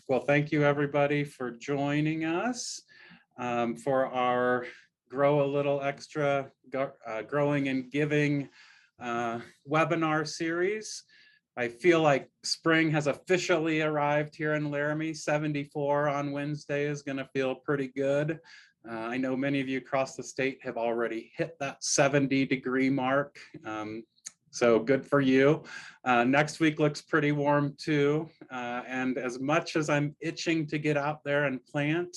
Well, thank you everybody for joining us for our Grow a Little Extra Growing and Giving webinar series. I feel like spring has officially arrived here in Laramie. 74 on Wednesday is going to feel pretty good. I know many of you across the state have already hit that 70-degree mark. So good for you. Next week looks pretty warm too. And as much as I'm itching to get out there and plant,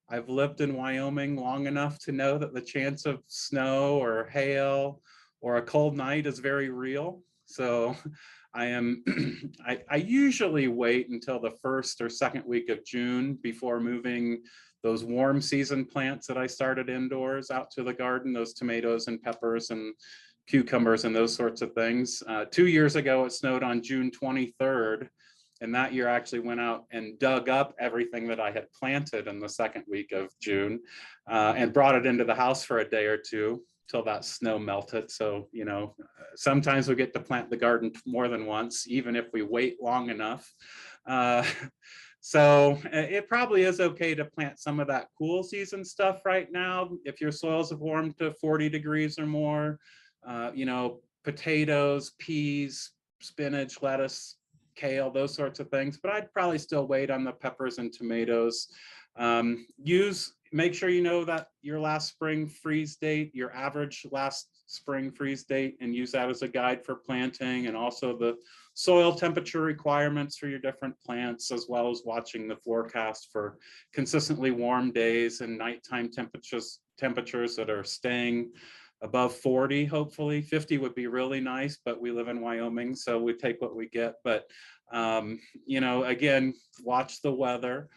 I've lived in Wyoming long enough to know that the chance of snow or hail or a cold night is very real. So I usually wait until the first or second week of June before moving those warm season plants that I started indoors out to the garden, those tomatoes and peppers and cucumbers and those sorts of things. 2 years ago, it snowed on June 23rd. And that year I actually went out and dug up everything that I had planted in the second week of June and brought it into the house for a day or two till that snow melted. So, you know, sometimes we get to plant the garden more than once, even if we wait long enough. So it probably is okay to plant some of that cool season stuff right now. If your soils have warmed to 40 degrees or more, you know, potatoes, peas, spinach, lettuce, kale, those sorts of things, but I'd probably still wait on the peppers and tomatoes. Make sure you know that your last spring freeze date, your average last spring freeze date, and use that as a guide for planting, and also the soil temperature requirements for your different plants, as well as watching the forecast for consistently warm days and nighttime temperatures that are staying above 40, hopefully. 50 would be really nice, but we live in Wyoming, so we take what we get. But, you know, again, watch the weather.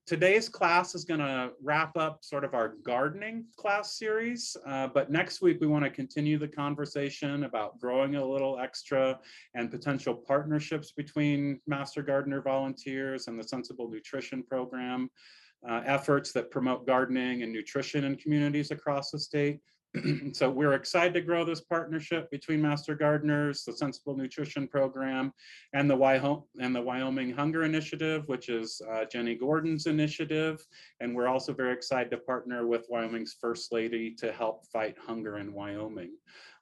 Today's class is going to wrap up sort of our gardening class series, but next week we want to continue the conversation about growing a little extra and potential partnerships between Master Gardener volunteers and the Sensible Nutrition Program, efforts that promote gardening and nutrition in communities across the state. So we're excited to grow this partnership between Master Gardeners, the Sensible Nutrition Program, and the Wyoming Hunger Initiative, which is Jenny Gordon's initiative. And we're also very excited to partner with Wyoming's First Lady to help fight hunger in Wyoming.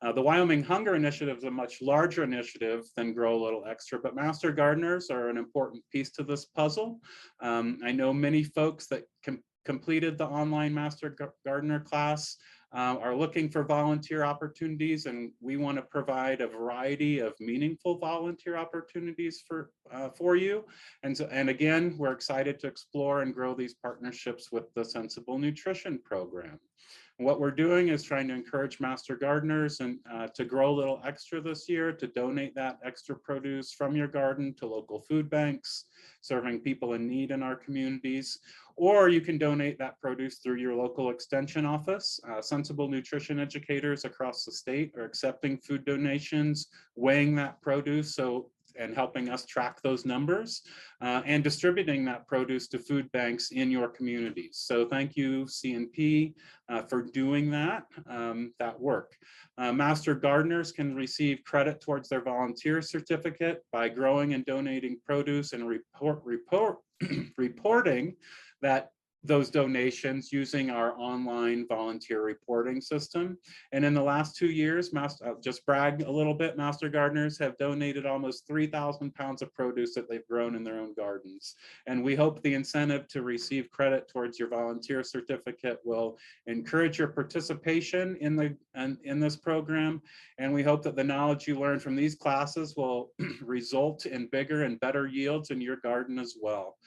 The Wyoming Hunger Initiative is a much larger initiative than Grow a Little Extra, but Master Gardeners are an important piece to this puzzle. I know many folks that completed the online Master Gardener class are looking for volunteer opportunities, and we want to provide a variety of meaningful volunteer opportunities for you. And again, we're excited to explore and grow these partnerships with the Sensible Nutrition Program. What we're doing is trying to encourage Master Gardeners and to grow a little extra this year, to donate that extra produce from your garden to local food banks, serving people in need in our communities. Or you can donate that produce through your local extension office. Sensible nutrition educators across the state are accepting food donations, weighing that produce, and helping us track those numbers, and distributing that produce to food banks in your communities. So thank you, CNP, for doing that work. Master Gardeners can receive credit towards their volunteer certificate by growing and donating produce and reporting those donations using our online volunteer reporting system. And in the last 2 years, just brag a little bit, Master Gardeners have donated almost 3,000 pounds of produce that they've grown in their own gardens. And we hope the incentive to receive credit towards your volunteer certificate will encourage your participation in this program. And we hope that the knowledge you learn from these classes will result in bigger and better yields in your garden as well.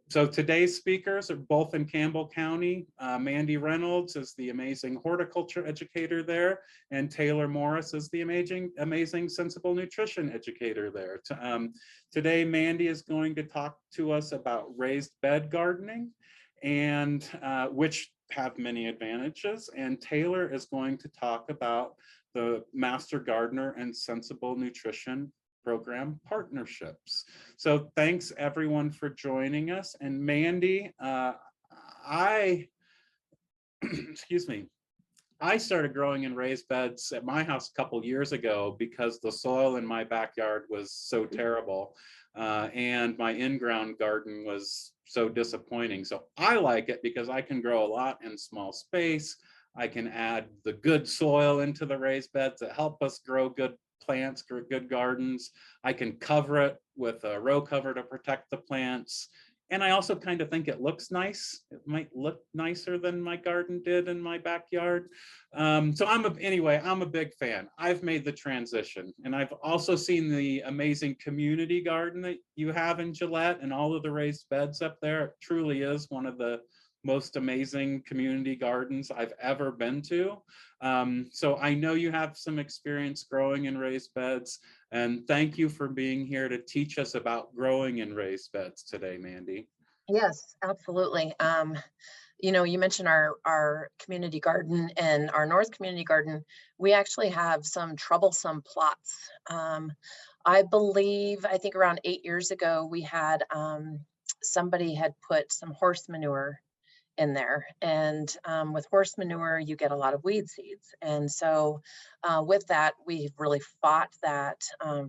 So today's speakers are both in Campbell County. Mandy Reynolds is the amazing horticulture educator there, and Taylor Morris is the amazing sensible nutrition educator there. Today, Mandy is going to talk to us about raised bed gardening, and which have many advantages. And Taylor is going to talk about the Master Gardener and Sensible Nutrition Program partnerships. So thanks everyone for joining us. And Mandy, excuse me, I started growing in raised beds at my house a couple years ago because the soil in my backyard was so terrible, and my in-ground garden was so disappointing. So I like it because I can grow a lot in small space. I can add the good soil into the raised beds that help us grow good plants, good gardens. I can cover it with a row cover to protect the plants. And I also kind of think it looks nice. It might look nicer than my garden did in my backyard. So anyway, I'm a big fan. I've made the transition, and I've also seen the amazing community garden that you have in Gillette and all of the raised beds up there. It truly is one of the most amazing community gardens I've ever been to. So I know you have some experience growing in raised beds, and thank you for being here to teach us about growing in raised beds today, Mandy. Yes, absolutely. You mentioned our community garden, and our North Community Garden. We actually have some troublesome plots. I think around 8 years ago, we had somebody had put some horse manure in there. And with horse manure, you get a lot of weed seeds. And so with that, we've really fought that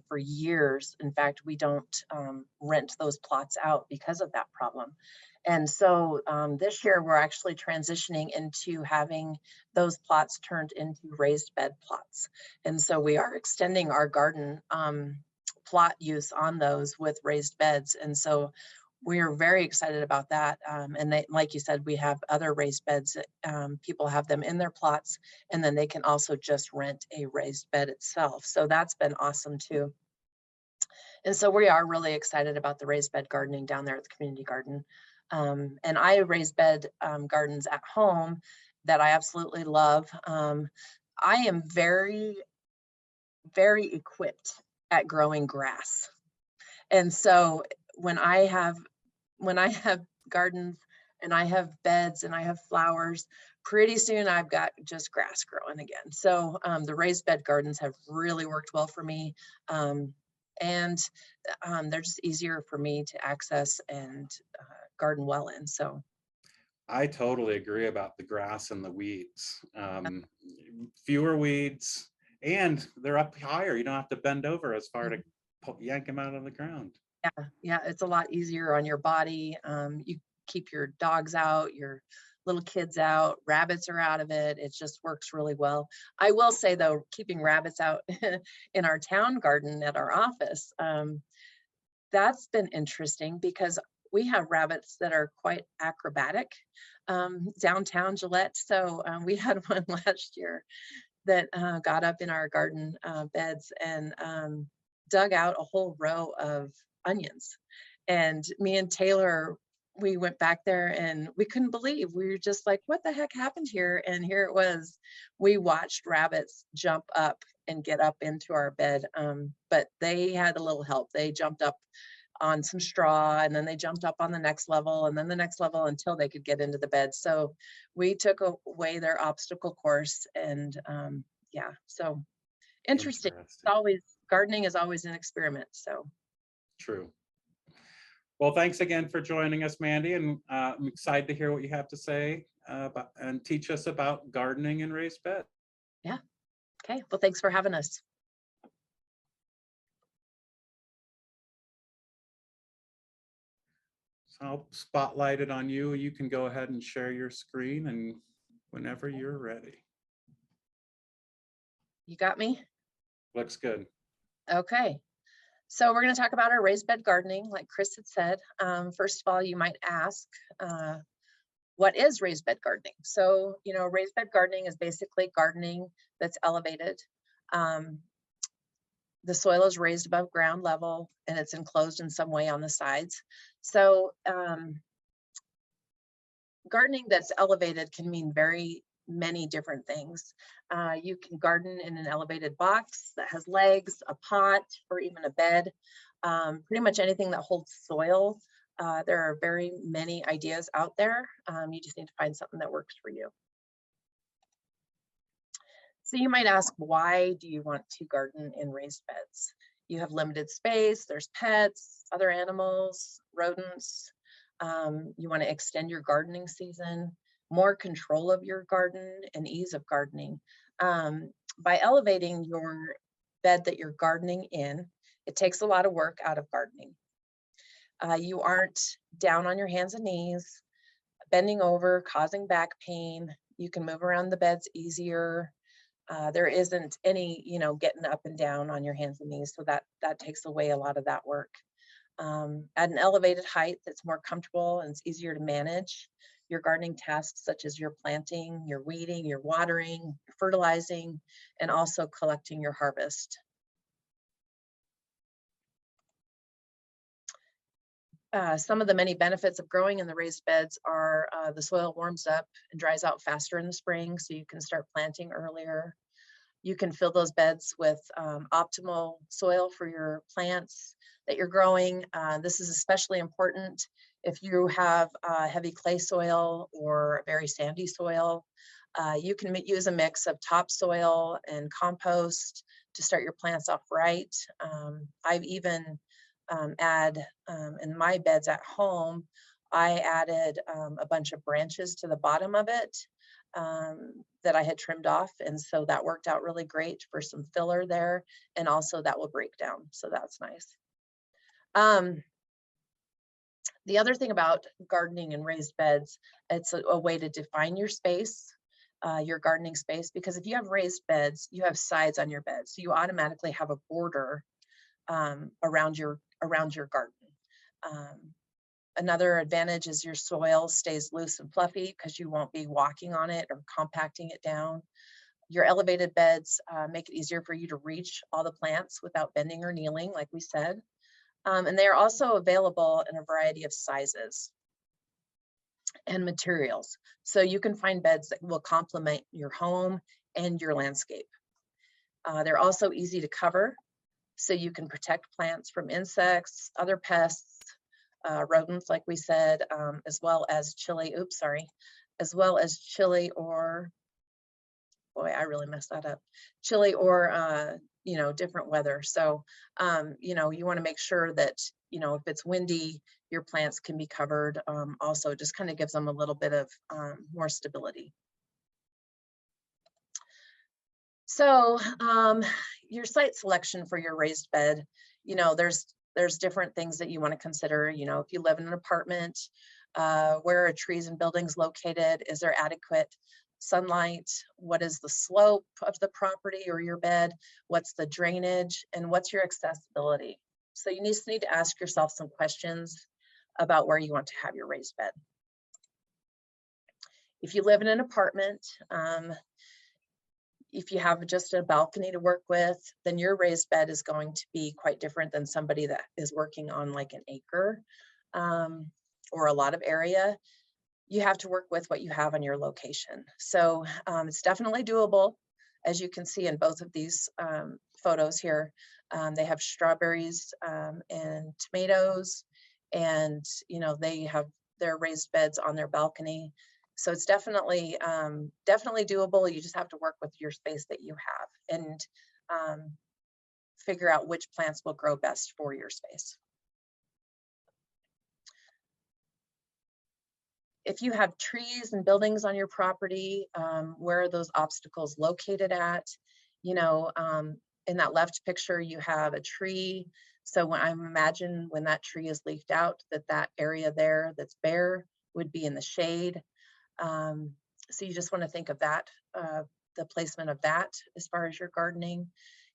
for years. In fact, we don't rent those plots out because of that problem. And so this year, we're actually transitioning into having those plots turned into raised bed plots. And so we are extending our garden plot use on those with raised beds. And so we are very excited about that. And they, like you said, we have other raised beds. People have them in their plots, and then they can also just rent a raised bed itself. So that's been awesome too. And so we are really excited about the raised bed gardening down there at the community garden. And I raise bed gardens at home that I absolutely love. I am very, very equipped at growing grass. And so when I have gardens and I have beds and I have flowers, pretty soon I've got just grass growing again. So the raised bed gardens have really worked well for me. And they're just easier for me to access and garden well in. So I totally agree about the grass and the weeds. Fewer weeds, and they're up higher. You don't have to bend over as far to yank them out of the ground. yeah, it's a lot easier on your body. You keep your dogs out, your little kids out, rabbits are out of it. It just works really well. I will say though, keeping rabbits out in our town garden at our office, that's been interesting because we have rabbits that are quite acrobatic downtown Gillette. So we had one last year that got up in our garden beds and dug out a whole row of onions. And me and Taylor, we went back there and we couldn't believe, we were just like, what the heck happened here? And here it was. We watched rabbits jump up and get up into our bed. But they had a little help. They jumped up on some straw, and then they jumped up on the next level, and then the next level until they could get into the bed. So we took away their obstacle course. And yeah, so interesting. It's always, gardening is always an experiment. So true. Well, thanks again for joining us, Mandy, and I'm excited to hear what you have to say and teach us about gardening and raised beds. Yeah. Okay. Well, thanks for having us. So I'll spotlight it on you. You can go ahead and share your screen, and whenever you're ready. You got me? Looks good. Okay. So we're going to talk about our raised bed gardening, like Chris had said. First of all, you might ask, what is raised bed gardening? So, raised bed gardening is basically gardening that's elevated. The soil is raised above ground level and it's enclosed in some way on the sides. So gardening that's elevated can mean very many different things. You can garden in an elevated box that has legs, a pot, or even a bed. Pretty much anything that holds soil. There are very many ideas out there. You just need to find something that works for you. So you might ask, why do you want to garden in raised beds? You have limited space, there's pets, other animals, rodents. You want to extend your gardening season. more control of your garden and ease of gardening. By elevating your bed that you're gardening in, it takes a lot of work out of gardening. You aren't down on your hands and knees, bending over, causing back pain. You can move around the beds easier. There isn't any, getting up and down on your hands and knees. So that takes away a lot of that work. At an elevated height that's more comfortable and it's easier to manage, your gardening tasks such as your planting, your weeding, your watering, your fertilizing, and also collecting your harvest. Some of the many benefits of growing in the raised beds are the soil warms up and dries out faster in the spring, so you can start planting earlier. You can fill those beds with optimal soil for your plants that you're growing. This is especially important if you have heavy clay soil or very sandy soil. You can use a mix of topsoil and compost to start your plants off right. I've even in my beds at home, I added a bunch of branches to the bottom of it that I had trimmed off. And so that worked out really great for some filler there. And also that will break down. So that's nice. The other thing about gardening in raised beds, it's a way to define your space, your gardening space, because if you have raised beds, you have sides on your bed. So you automatically have a border around your garden. Another advantage is your soil stays loose and fluffy because you won't be walking on it or compacting it down. Your elevated beds make it easier for you to reach all the plants without bending or kneeling, like we said. And they are also available in a variety of sizes and materials. So you can find beds that will complement your home and your landscape. They're also easy to cover, so you can protect plants from insects, other pests, rodents, like we said, as well as chili or, boy, I really messed that up, chili or, different weather. So, you want to make sure that, if it's windy, your plants can be covered. Also, just kind of gives them a little bit of more stability. So your site selection for your raised bed, there's different things that you want to consider. If you live in an apartment, where are trees and buildings located? Is there adequate sunlight? What is the slope of the property or your bed? What's the drainage? And what's your accessibility? So you just need to ask yourself some questions about where you want to have your raised bed. If you live in an apartment, if you have just a balcony to work with, then your raised bed is going to be quite different than somebody that is working on like an acre or a lot of area. You have to work with what you have on your location. So it's definitely doable. As you can see in both of these photos here, they have strawberries and tomatoes, and they have their raised beds on their balcony. So it's definitely doable. You just have to work with your space that you have and figure out which plants will grow best for your space. If you have trees and buildings on your property, where are those obstacles located at? In that left picture, you have a tree. So when I imagine when that tree is leafed out, that area there that's bare would be in the shade. So you just want to think of that, the placement of that as far as your gardening.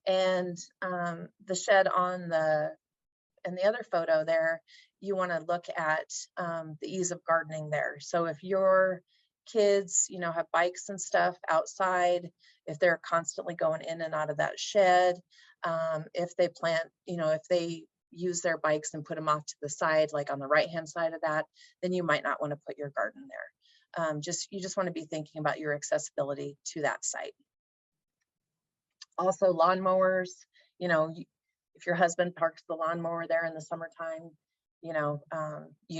And the shed in the other photo there, you want to look at the ease of gardening there. So if your kids, have bikes and stuff outside, if they're constantly going in and out of that shed, if they plant, if they use their bikes and put them off to the side, like on the right-hand side of that, then you might not want to put your garden there. You just want to be thinking about your accessibility to that site. Also, lawnmowers, if your husband parks the lawnmower there in the summertime, you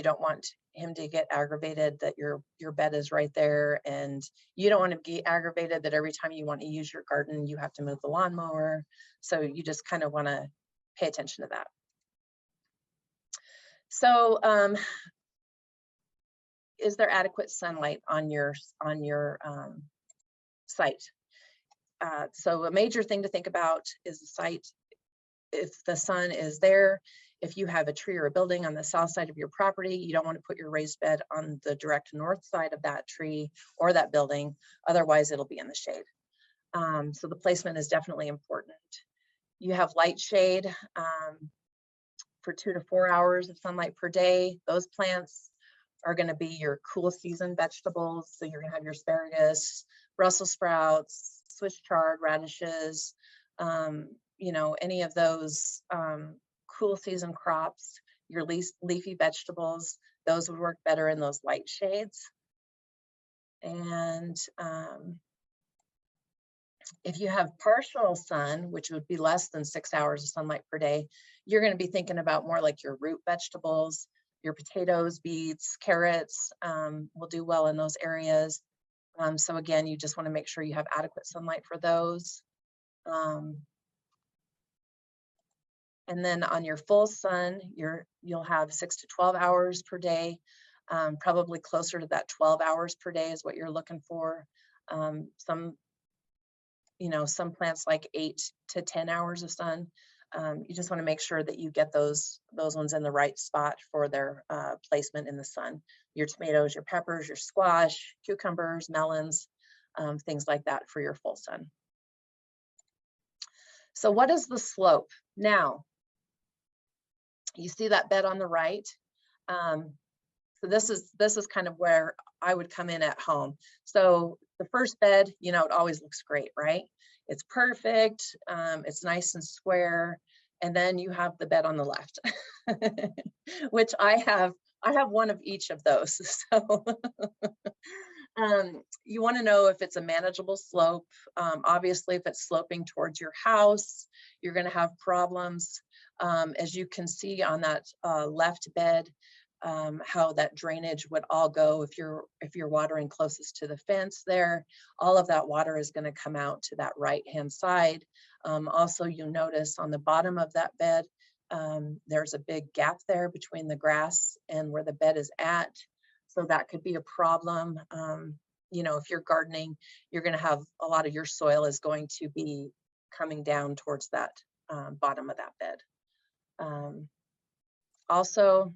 don't want him to get aggravated that your bed is right there, and you don't want to be aggravated that every time you want to use your garden, you have to move the lawnmower. So you just kind of want to pay attention to that. So is there adequate sunlight on your site? So a major thing to think about is the site. If the sun is there, if you have a tree or a building on the south side of your property, you don't want to put your raised bed on the direct north side of that tree or that building. Otherwise, it'll be in the shade. So the placement is definitely important. You have light shade for 2 to 4 hours of sunlight per day. Those plants are going to be your cool season vegetables. So you're going to have your asparagus, Brussels sprouts, Swiss chard, radishes, you know, any of those cool season crops, your leafy vegetables, those would work better in those light shades. And if you have partial sun, which would be less than 6 hours of sunlight per day, you're going to be thinking about more like your root vegetables, your potatoes, beets, carrots will do well in those areas. So again, you just want to make sure you have adequate sunlight for those. And then on your full sun, you'll have 6 to 12 hours per day, probably closer to that 12 hours per day is what you're looking for. Some plants like 8 to 10 hours of sun. You just want to make sure that you get those ones in the right spot for their placement in the sun. Your tomatoes, your peppers, your squash, cucumbers, melons, things like that for your full sun. So what is the slope? Now, you see that bed on the right? So this is kind of where I would come in at home. So the first bed, you know, it always looks great, right? It's perfect. It's nice and square. And then you have the bed on the left, which I have one of each of those. So you want to know if it's a manageable slope. Obviously, if it's sloping towards your house, you're going to have problems. As you can see on that left bed, how that drainage would all go if you're watering closest to the fence there. All of that water is going to come out to that right-hand side. Also, you'll notice on the bottom of that bed, there's a big gap there between the grass and where the bed is at. So that could be a problem. You know, if you're gardening, you're going to have a lot of your soil is going to be coming down towards that bottom of that bed. Also,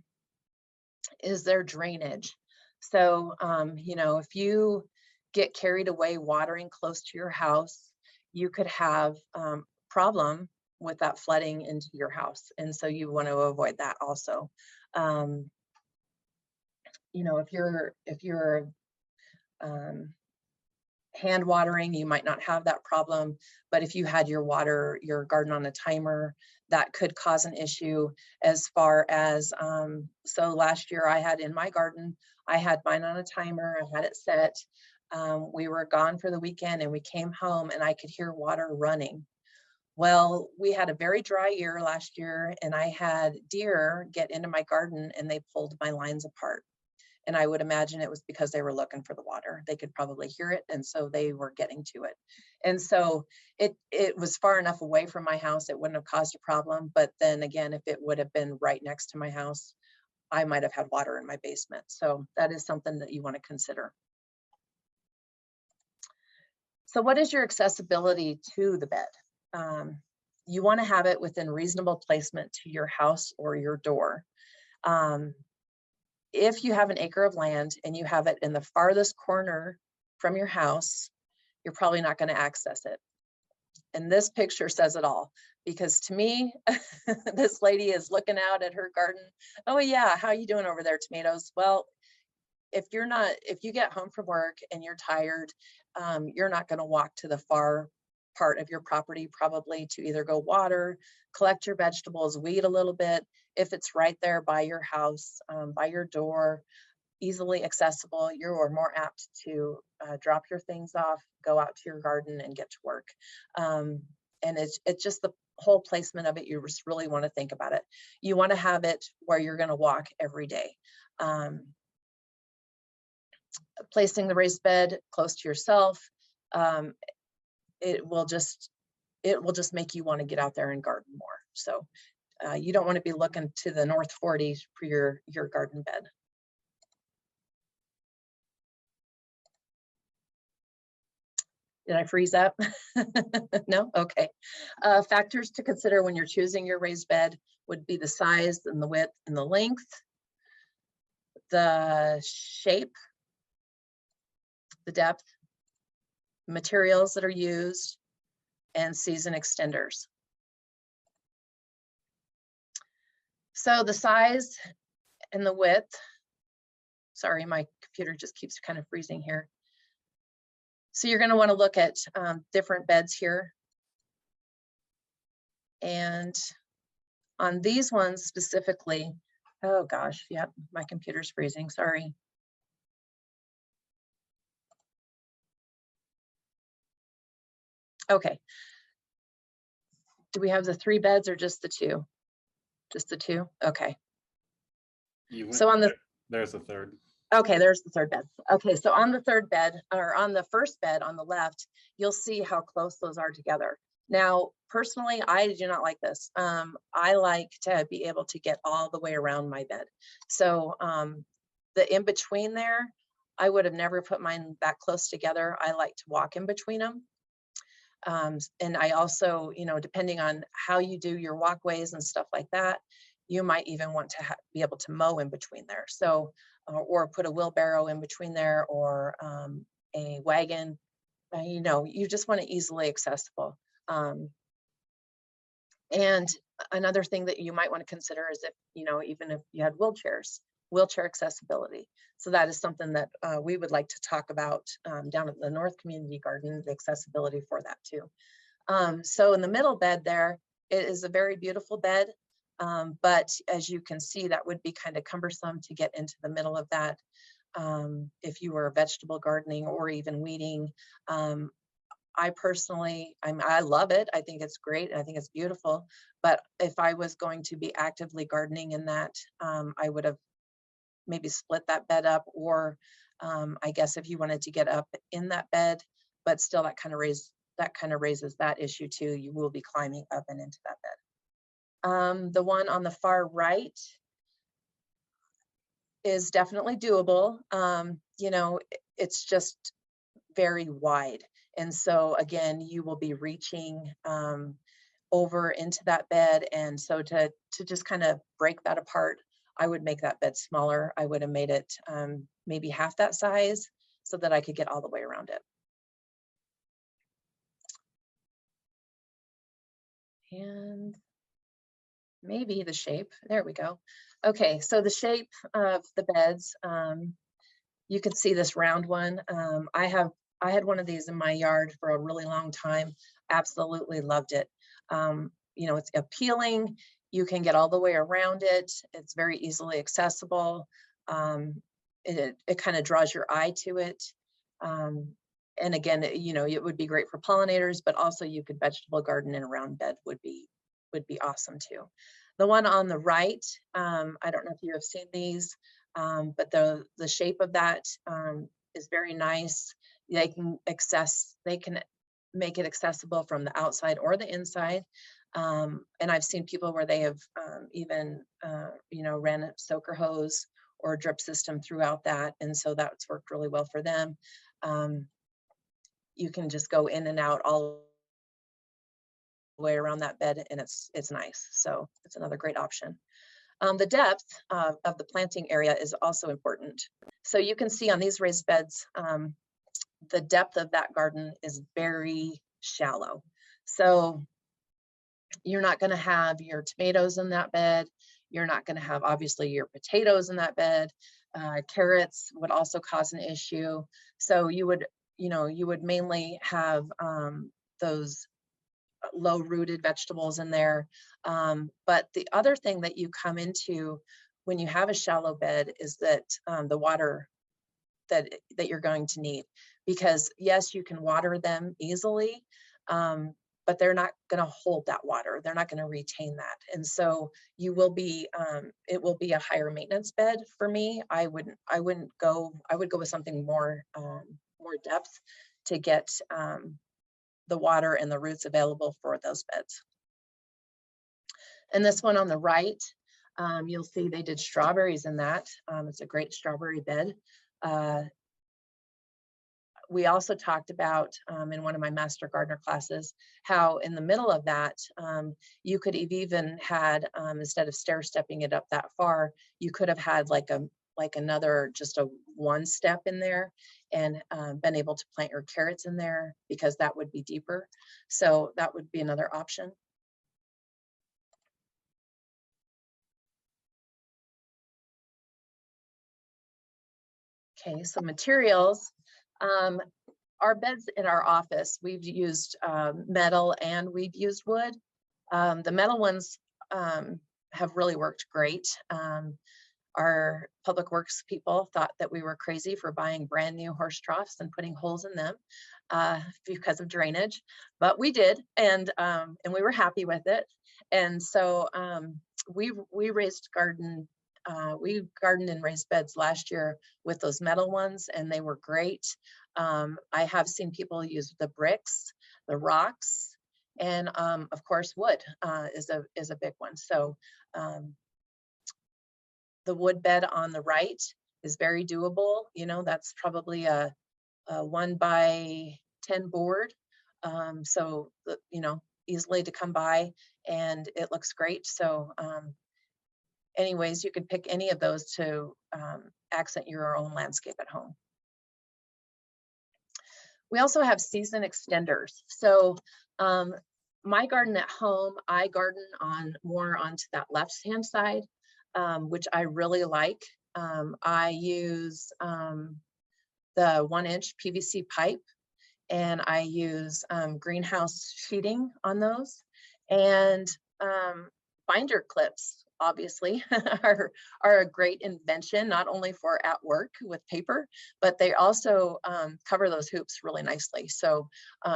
is there drainage? So, you know, if you get carried away watering close to your house, you could have problem with that flooding into your house. And so you want to avoid that also. You know, if you're hand watering, you might not have that problem, but if you had your garden on a timer, that could cause an issue as far as, so last year I had in my garden, I had mine on a timer, I had it set. We were gone for the weekend and we came home and I could hear water running. Well, we had a very dry year last year and I had deer get into my garden and they pulled my lines apart. And I would imagine it was because they were looking for the water. They could probably hear it, and so they were getting to it. And so it was far enough away from my house, it wouldn't have caused a problem. But then again, if it would have been right next to my house, I might have had water in my basement. So that is something that you want to consider. So what is your accessibility to the bed? You want to have it within reasonable placement to your house or your door. If you have an acre of land and you have it in the farthest corner from your house, you're probably not going to access it. And this picture says it all, because to me, this lady is looking out at her garden. Oh yeah, how you doing over there, tomatoes? Well, if you get home from work and you're tired, you're not going to walk to the far part of your property probably to either go water, collect your vegetables, weed a little bit. If it's right there by your house, by your door, easily accessible, you are more apt to drop your things off, go out to your garden and get to work. And it's just the whole placement of it. You just really want to think about it. You want to have it where you're going to walk every day. Placing the raised bed close to yourself, it will just make you want to get out there and garden more. So you don't want to be looking to the North 40 for your garden bed. Did I freeze up? No? Okay. Factors to consider when you're choosing your raised bed would be the size and the width and the length, the shape, the depth, materials that are used, and season extenders. So the size and the width, sorry, my computer just keeps kind of freezing here. So you're going to want to look at different beds here. And on these ones specifically, oh gosh, yeah, my computer's freezing, sorry. Okay. Do we have the 3 beds or just the 2? Just the 2? Okay. So on the, there's the third. okay, there's the third bed. Okay, so on the third bed, or on the first bed on the left, you'll see how close those are together. Now, personally, I do not like this. I like to be able to get all the way around my bed. So the in between there, I would have never put mine that close together. I like to walk in between them. And I also, you know, depending on how you do your walkways and stuff like that, you might even want to be able to mow in between there. So, or put a wheelbarrow in between there, or a wagon. You know, you just want it easily accessible. And another thing that you might want to consider is if, you know, even if you had wheelchair accessibility. So that is something that we would like to talk about down at the North Community Garden, the accessibility for that too. So in the middle bed there, it is a very beautiful bed. But as you can see, that would be kind of cumbersome to get into the middle of that. If you were vegetable gardening or even weeding. I personally, I love it. I think it's great. I think it's beautiful. But if I was going to be actively gardening in that, I would have maybe split that bed up, or I guess if you wanted to get up in that bed, but still that kind of raises that issue too. You will be climbing up and into that bed. The one on the far right is definitely doable. You know, it's just very wide. And so again, you will be reaching over into that bed. And so to just kind of break that apart, I would make that bed smaller. I would have made it maybe half that size so that I could get all the way around it. And maybe the shape, there we go. Okay, so the shape of the beds, you can see this round one. I had one of these in my yard for a really long time. Absolutely loved it. You know, it's appealing. You can get all the way around it. It's very easily accessible. It kind of draws your eye to it. And again, you know, it would be great for pollinators, but also you could vegetable garden in a round bed would be awesome too. The one on the right, I don't know if you have seen these, but the shape of that is very nice. They can make it accessible from the outside or the inside. And I've seen people where they have even, you know, ran a soaker hose or a drip system throughout that. And so that's worked really well for them. You can just go in and out all the way around that bed, and it's nice. So it's another great option. The depth of the planting area is also important. So you can see on these raised beds, the depth of that garden is very shallow. So you're not going to have your tomatoes in that bed. You're not going to have obviously your potatoes in that bed. Carrots would also cause an issue. So you would mainly have those low rooted vegetables in there. But the other thing that you come into when you have a shallow bed is that the water that you're going to need, because yes, you can water them easily, but they're not going to hold that water. They're not going to retain that. And so you will be, it will be a higher maintenance bed for me. I would go with something more depth to get the water and the roots available for those beds. And this one on the right, you'll see they did strawberries in that. It's a great strawberry bed. we also talked about in one of my Master Gardener classes, how in the middle of that, you could have even had, instead of stair stepping it up that far, you could have had like another, just a one step in there, and been able to plant your carrots in there, because that would be deeper. So that would be another option. Okay, so materials. Our beds in our office, we've used metal and we've used wood. The metal ones have really worked great. Our public works people thought that we were crazy for buying brand new horse troughs and putting holes in them because of drainage, but we did, and we were happy with it. And so we gardened in raised beds last year with those metal ones, and they were great. I have seen people use the bricks, the rocks, and of course wood is a big one. So the wood bed on the right is very doable. You know, that's probably a 1 by 10 board. So, you know, easily to come by, and it looks great. So anyways, you could pick any of those to accent your own landscape at home. We also have season extenders. So my garden at home, I garden more onto that left-hand side, which I really like. I use the 1-inch PVC pipe, and I use greenhouse sheeting on those, and binder clips obviously are a great invention, not only for at work with paper, but they also cover those hoops really nicely. So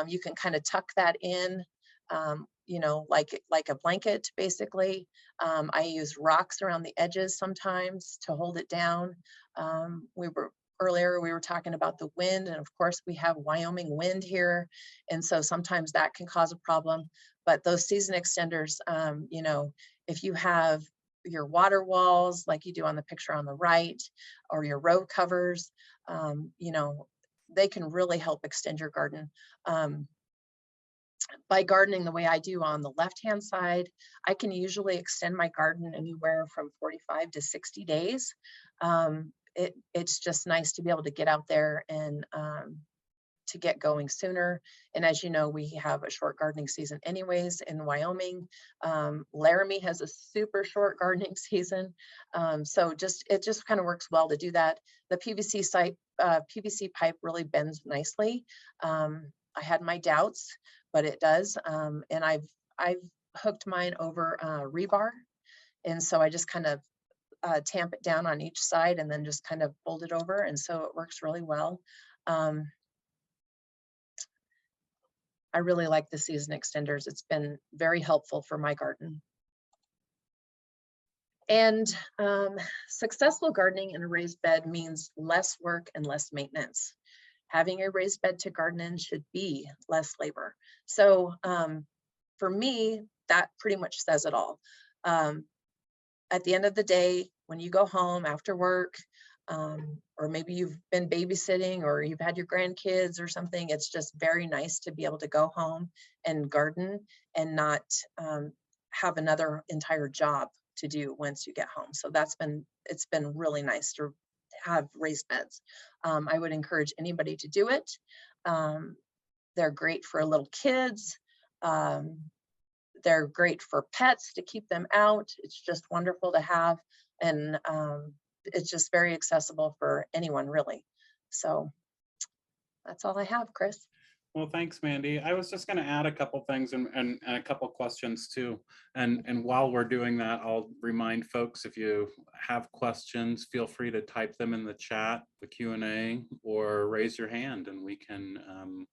you can kind of tuck that in, you know, like a blanket, basically. I use rocks around the edges sometimes to hold it down. Earlier we were talking about the wind, and of course we have Wyoming wind here, and so sometimes that can cause a problem. But those season extenders, you know, if you have your water walls like you do on the picture on the right, or your row covers, you know, they can really help extend your garden. By gardening the way I do on the left-hand side, I can usually extend my garden anywhere from 45 to 60 days. It's just nice to be able to get out there and to get going sooner. And as you know, we have a short gardening season anyways in Wyoming. Laramie has a super short gardening season. So it just kind of works well to do that. The PVC pipe really bends nicely. I had my doubts, but it does. And I've hooked mine over rebar. And so I just kind of tamp it down on each side and then just kind of fold it over. And so it works really well. I really like the season extenders. It's been very helpful for my garden. And successful gardening in a raised bed means less work and less maintenance. Having a raised bed to garden in should be less labor. So for me, that pretty much says it all. At the end of the day, when you go home after work, or maybe you've been babysitting or you've had your grandkids or something, it's just very nice to be able to go home and garden and not have another entire job to do once you get home. So it's been really nice to have raised beds. I would encourage anybody to do it. They're great for little kids. They're great for pets to keep them out. It's just wonderful to have. And it's just very accessible for anyone, really. So that's all I have, Chris. Well, thanks, Mandy. I was just going to add a couple things and a couple questions too. And while we're doing that, I'll remind folks, if you have questions, feel free to type them in the chat, the Q&A, or raise your hand and we can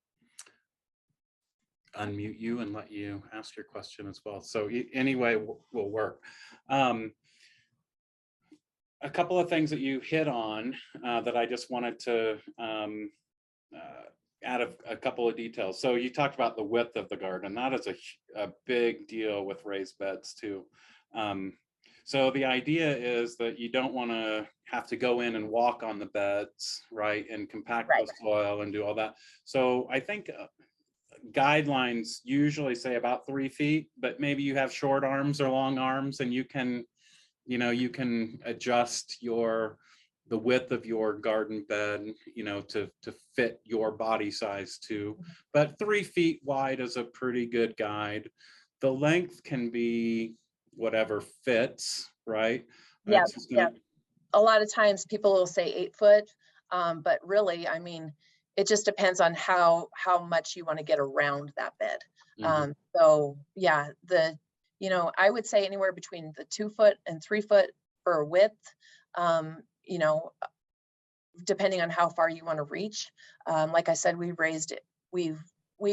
unmute you and let you ask your question as well. So anyway, will work. A couple of things that you hit on that I just wanted to add a couple of details. So you talked about the width of the garden. That is a big deal with raised beds too. So the idea is that you don't want to have to go in and walk on the beds, right, and compact Right. the soil and do all that. So I think guidelines usually say about 3 feet, but maybe you have short arms or long arms, and you can, you can adjust the width of your garden bed, to fit your body size too. But 3 feet wide is a pretty good guide. The length can be whatever fits, right? Yeah, It's just yeah. gonna, A lot of times people will say 8 foot, but really, I mean, it just depends on how much you want to get around that bed. mhm, So yeah, I would say anywhere between the 2 foot and 3 foot for width. Um, you know, depending on how far you want to reach. Like I said, we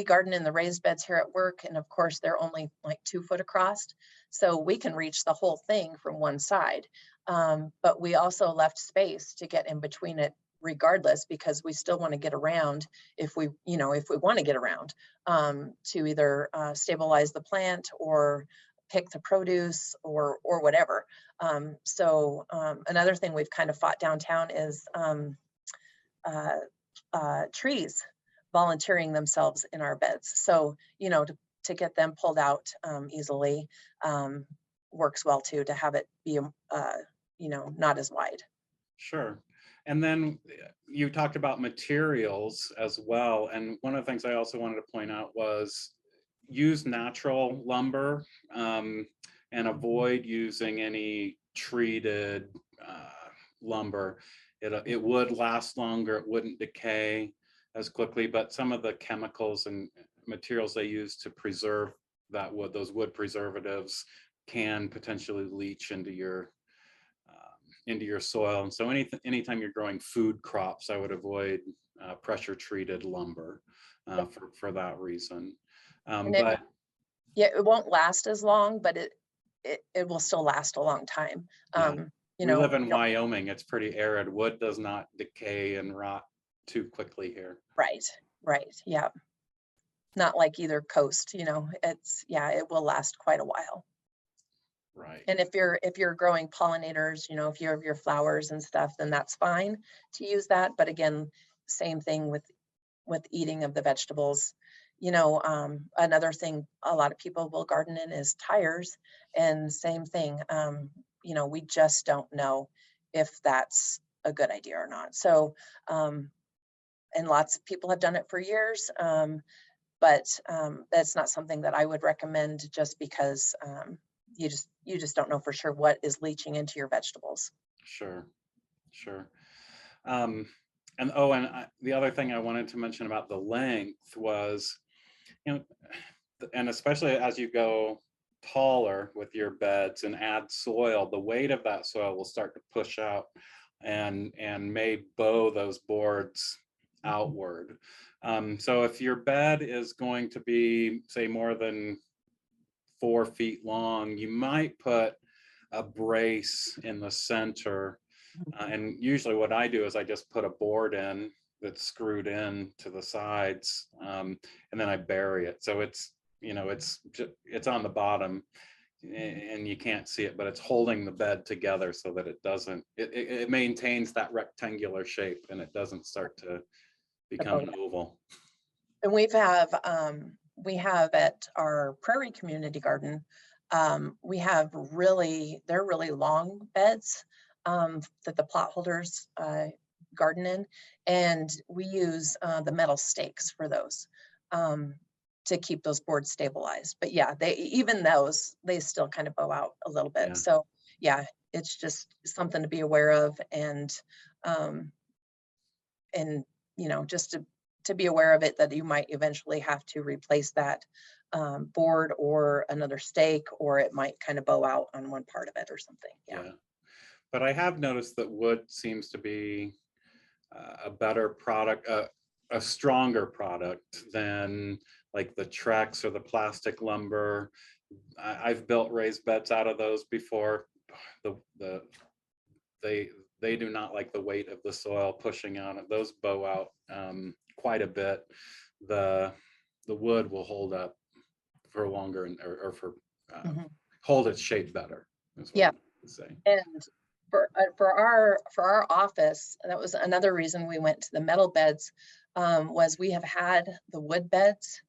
garden in the raised beds here at work, and of course they're only like 2 foot across, so we can reach the whole thing from one side. But we also left space to get in between it regardless, because we still want to get around if we want to get around, to either stabilize the plant or pick the produce or whatever. Another thing we've kind of fought downtown is uh, trees volunteering themselves in our beds. So, to get them pulled out easily works well too, to have it be, not as wide. sure. And then you talked about materials as well. And one of the things I also wanted to point out was use natural lumber, and avoid using any treated lumber. It would last longer, it wouldn't decay as quickly, but some of the chemicals and materials they use to preserve that wood, those wood preservatives, can potentially leach into your soil. And so anytime you're growing food crops, I would avoid pressure treated lumber Yeah. for that reason. And it, But yeah, it won't last as long, but it will still last a long time. yeah, You we live know, in Wyoming. It's pretty arid. Wood does not decay and rot too quickly here. right, right. Yeah. Not like either coast, yeah, it will last quite a while. Right. And if you're growing pollinators, if you have your flowers and stuff, then that's fine to use that. But again, same thing with eating of the vegetables. Another thing a lot of people will garden in is tires, and same thing. We just don't know if that's a good idea or not. So, and lots of people have done it for years, but that's not something that I would recommend, just because you just don't know for sure what is leaching into your vegetables. Sure. Sure. Um, and the other thing I wanted to mention about the length was, you know, and especially as you go taller with your beds and add soil, the weight of that soil will start to push out and may bow those boards outward. So if your bed is going to be, say, more than 4 feet long, you might put a brace in the center. And usually what I do is I just put a board in that's screwed in to the sides, and then I bury it. So it's on the bottom, and you can't see it, but it's holding the bed together so that it maintains that rectangular shape, and it doesn't start to The become boat. an oval. And we have at our prairie community garden, they're really long beds that the plot holders garden in, and we use the metal stakes for those, um, to keep those boards stabilized. But yeah, they still kind of bow out a little bit. Yeah, So yeah, it's just something to be aware of, um, and just to be aware of it, that you might eventually have to replace that board or another stake, or it might kind of bow out on one part of it or something. Yeah. yeah. But I have noticed that wood seems to be a better product, a stronger product than like the Trex or the plastic lumber. I've built raised beds out of those before. The they they do not like the weight of the soil pushing on it. Those bow out quite a bit. The the wood will hold up for longer, or for Mhm. hold its shape better. Is what Yeah. I'm say. And for our office, that was another reason we went to the metal beds, was we have had the wood beds.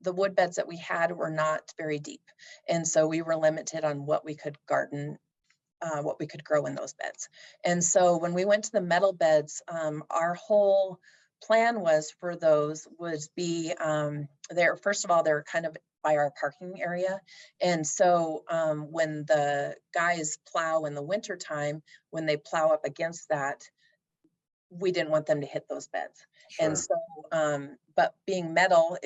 The wood beds that we had were not very deep. And so we were limited on what we could garden, what we could grow in those beds. And so when we went to the metal beds, our whole plan was for those would be, there, first of all, they're kind of by our parking area. And so when the guys plow in the winter time, when they plow up against that, we didn't want them to hit those beds. Sure. And so, but being metal,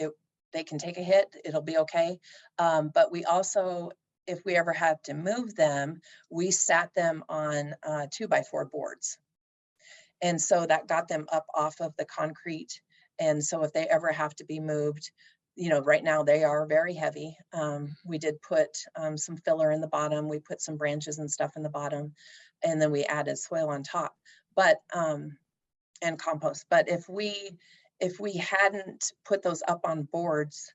they can take a hit, it'll be okay. But we also, if we ever had to move them, we sat them on 2x4 boards. And so that got them up off of the concrete. And so if they ever have to be moved, you know, right now they are very heavy. We did put some filler in the bottom. We put some branches and stuff in the bottom, and then we added soil on top, but and compost. But if we hadn't put those up on boards,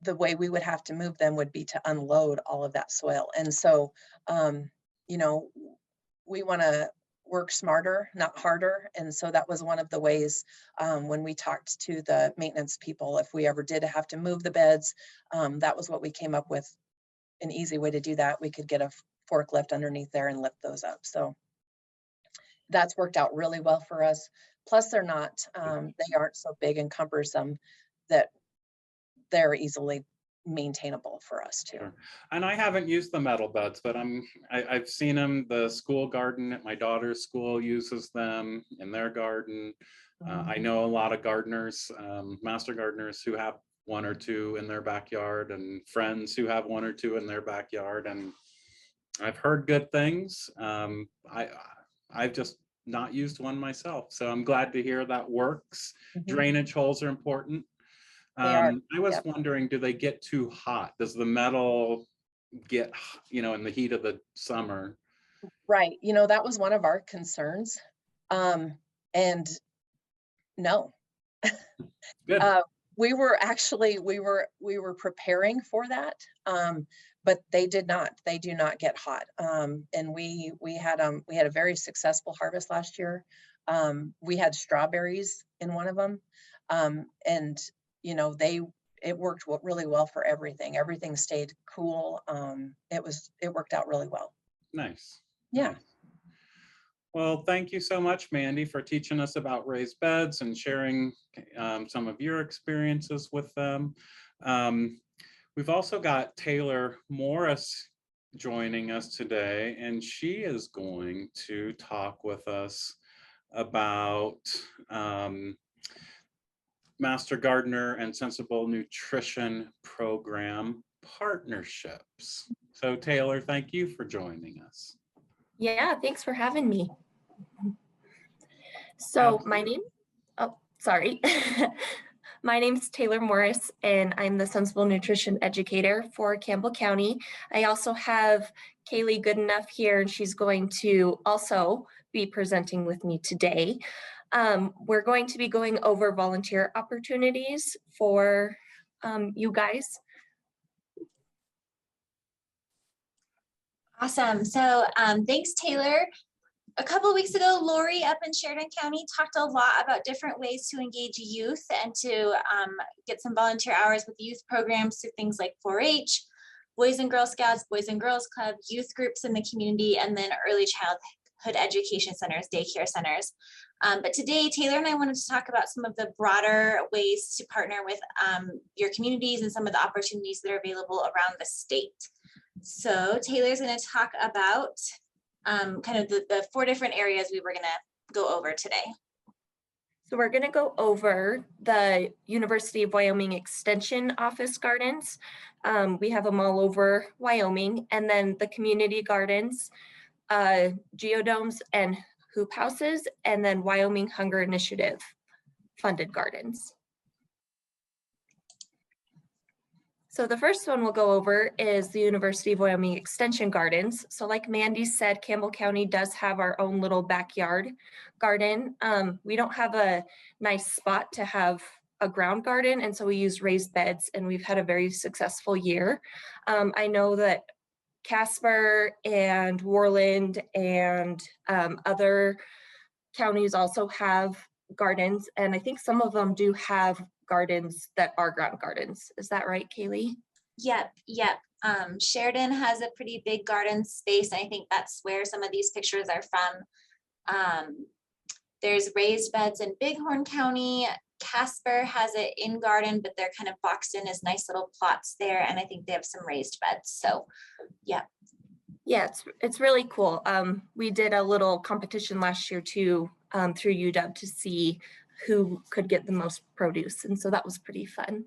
the way we would have to move them would be to unload all of that soil. And so, you know, we want to work smarter, not harder. And so that was one of the ways when we talked to the maintenance people, if we ever did have to move the beds, that was what we came up with, an easy way to do that. We could get a forklift underneath there and lift those up. So that's worked out really well for us. Plus they're not, they aren't so big and cumbersome that they're easily maintainable for us too. Sure. And I haven't used the metal beds, but I've seen them. The school garden at my daughter's school uses them in their garden. I know a lot of gardeners, master gardeners, who have one or two in their backyard, and friends who have one or two in their backyard. And I've heard good things. I've just not used one myself, so I'm glad to hear that works. Drainage holes are important. I was wondering, do they get too hot? Does the metal get, you know, in the heat of the summer? Right. You know, that was one of our concerns. And no. Good. We were actually, we were preparing for that. But they do not get hot. And we had a very successful harvest last year. We had strawberries in one of them. And you know, it worked really well for everything. Everything stayed cool. It worked out really well. Nice. Yeah. Nice. Well, thank you so much, Mandy, for teaching us about raised beds and sharing some of your experiences with them. We've also got Taylor Morris joining us today, and she is going to talk with us about Master Gardener and Sensible Nutrition Program partnerships. So Taylor, thank you for joining us. Yeah, thanks for having me. So my name is Taylor Morris, and I'm the Sensible Nutrition Educator for Campbell County. I also have Kaylee Goodenough here, and she's going to also be presenting with me today. We're going to be going over volunteer opportunities for you guys. Awesome. So thanks, Taylor. A couple of weeks ago, Lori up in Sheridan County talked a lot about different ways to engage youth and to get some volunteer hours with youth programs through things like 4-H, Boys and Girl Scouts, Boys and Girls Club, youth groups in the community, and then early childhood education centers, daycare centers. But today, Taylor and I wanted to talk about some of the broader ways to partner with your communities and some of the opportunities that are available around the state. So Taylor's going to talk about kind of the 4 different areas we were going to go over today. So we're going to go over the University of Wyoming Extension Office Gardens. We have them all over Wyoming, and then the community gardens, geodomes and hoop houses, and then Wyoming Hunger Initiative funded gardens. So the first one we'll go over is the University of Wyoming Extension Gardens. So like Mandy said, Campbell County does have our own little backyard garden. We don't have a nice spot to have a ground garden, and so we use raised beds, and we've had a very successful year. I know that Casper and Worland and other counties also have gardens, and I think some of them do have gardens that are ground gardens. Is that right, Kaylee? Yep. Sheridan has a pretty big garden space. And I think that's where some of these pictures are from. There's raised beds in Bighorn County. Casper has it in garden, but they're kind of boxed in as nice little plots there. And I think they have some raised beds. So yeah. Yeah, it's really cool. We did a little competition last year too, through UW to see who could get the most produce. And so that was pretty fun.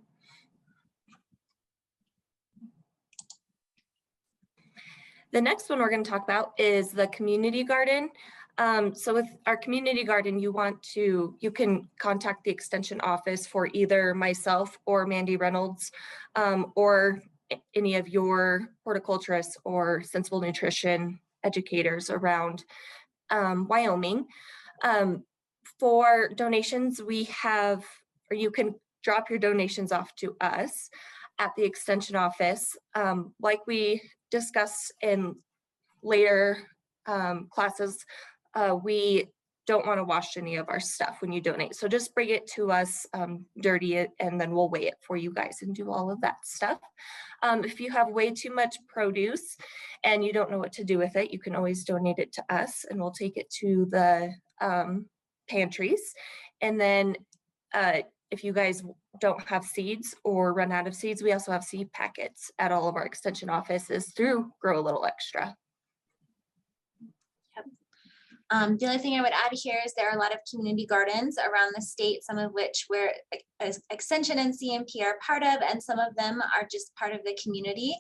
The next one we're going to talk about is the community garden. So with our community garden, you can contact the extension office for either myself or Mandy Reynolds, or any of your horticulturists or sensible nutrition educators around Wyoming. For donations, we have, or you can drop your donations off to us at the extension office. Like we discussed in later classes, we don't want to wash any of our stuff when you donate. So just bring it to us, dirty it, and then we'll weigh it for you guys and do all of that stuff. If you have way too much produce and you don't know what to do with it, you can always donate it to us and we'll take it to the pantries. And then if you guys don't have seeds or run out of seeds, we also have seed packets at all of our extension offices through Grow a Little Extra. The only thing I would add here is there are a lot of community gardens around the state, some of which where Extension and CMP are part of, and some of them are just part of the community.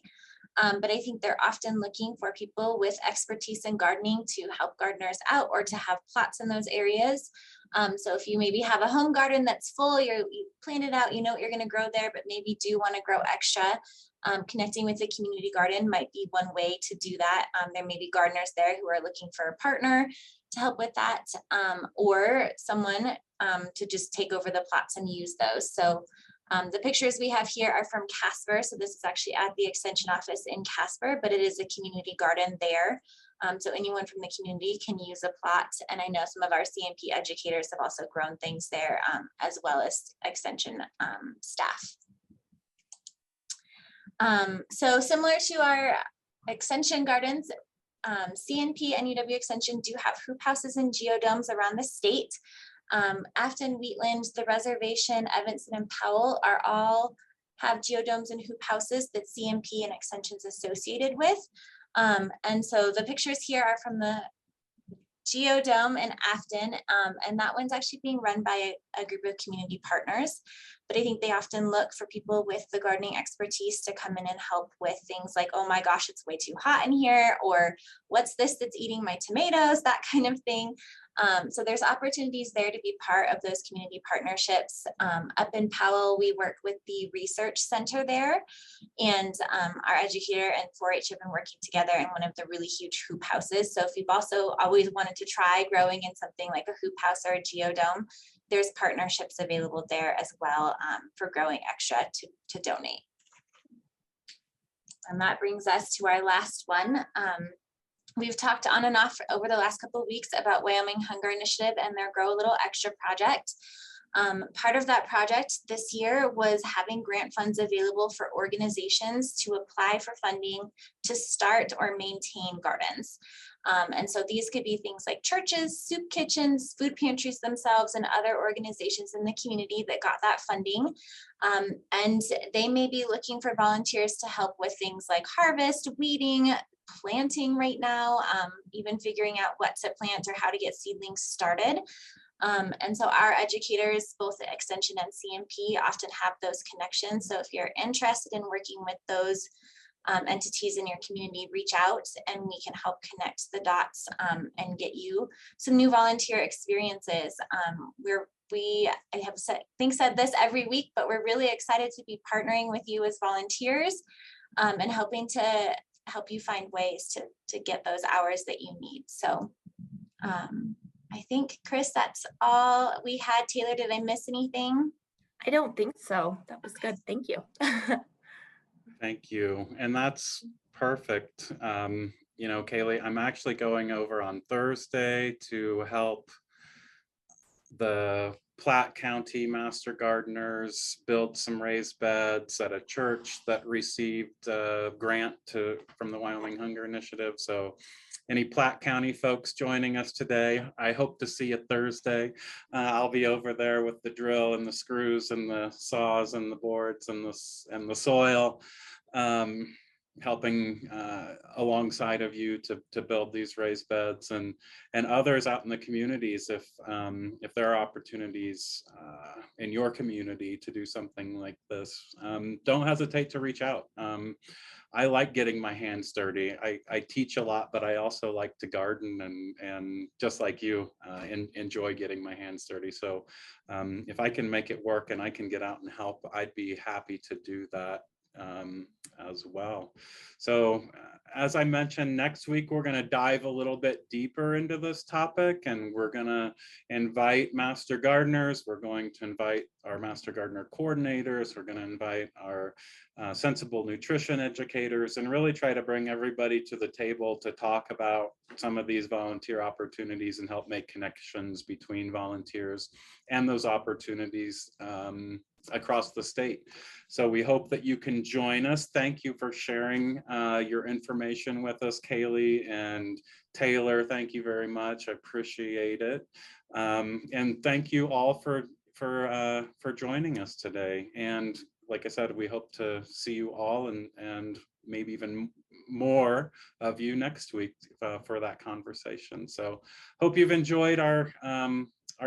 But I think they're often looking for people with expertise in gardening to help gardeners out or to have plots in those areas. So if you maybe have a home garden that's full, you planned it out, you know what you're going to grow there, but maybe do want to grow extra. Connecting with a community garden might be one way to do that. There may be gardeners there who are looking for a partner to help with that, or someone to just take over the plots and use those. So the pictures we have here are from Casper. So this is actually at the extension office in Casper, but it is a community garden there. So anyone from the community can use a plot. And I know some of our CMP educators have also grown things there, as well as extension staff. So similar to our extension gardens, CNP and UW Extension do have hoop houses and geodomes around the state. Afton, Wheatland, the reservation, Evanston, and Powell are all have geodomes and hoop houses that CMP and Extension's associated with. And so the pictures here are from the geodome in Afton, and that one's actually being run by a group of community partners. But I think they often look for people with the gardening expertise to come in and help with things like, oh my gosh, it's way too hot in here, or what's this that's eating my tomatoes, that kind of thing. So there's opportunities there to be part of those community partnerships. Up in Powell, we work with the research center there, and our educator and 4-H have been working together in one of the really huge hoop houses. So if you've also always wanted to try growing in something like a hoop house or a geodome, there's partnerships available there as well for Growing Extra to donate. And that brings us to our last one. We've talked on and off over the last couple of weeks about Wyoming Hunger Initiative and their Grow a Little Extra project. Part of that project this year was having grant funds available for organizations to apply for funding to start or maintain gardens. And so these could be things like churches, soup kitchens, food pantries themselves, and other organizations in the community that got that funding. And they may be looking for volunteers to help with things like harvest, weeding, planting right now, even figuring out what to plant or how to get seedlings started. And so our educators, both at Extension and CMP, often have those connections. So if you're interested in working with those entities in your community, reach out and we can help connect the dots and get you some new volunteer experiences. I have said this every week, but we're really excited to be partnering with you as volunteers and helping to help you find ways to get those hours that you need. So I think, Chris, that's all we had. Taylor, did I miss anything? I don't think so. That was good. Thank you. Thank you. And that's perfect. You know, Kaylee, I'm actually going over on Thursday to help the Platte County Master Gardeners build some raised beds at a church that received a grant from the Wyoming Hunger Initiative. So any Platte County folks joining us today, I hope to see you Thursday. I'll be over there with the drill and the screws and the saws and the boards and the soil, helping alongside of you to build these raised beds, and others out in the communities. If there are opportunities in your community to do something like this, don't hesitate to reach out. I like getting my hands dirty. I teach a lot, but I also like to garden, and just like you, enjoy getting my hands dirty. So if I can make it work and I can get out and help, I'd be happy to do that as well. So as I mentioned, next week we're going to dive a little bit deeper into this topic, and we're going to invite master gardeners. We're going to invite our master gardener coordinators. We're going to invite our sensible nutrition educators, and really try to bring everybody to the table to talk about some of these volunteer opportunities and help make connections between volunteers and those opportunities across the state. So we hope that you can join us. Thank you for sharing your information with us, Kaylee and Taylor. Thank you very much. I appreciate it. And thank you all for joining us today. And like I said, we hope to see you all and maybe even more of you next week for that conversation. So hope you've enjoyed our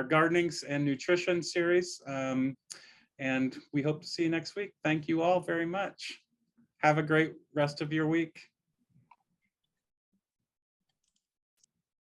gardening and nutrition series. And we hope to see you next week. Thank you all very much. Have a great rest of your week.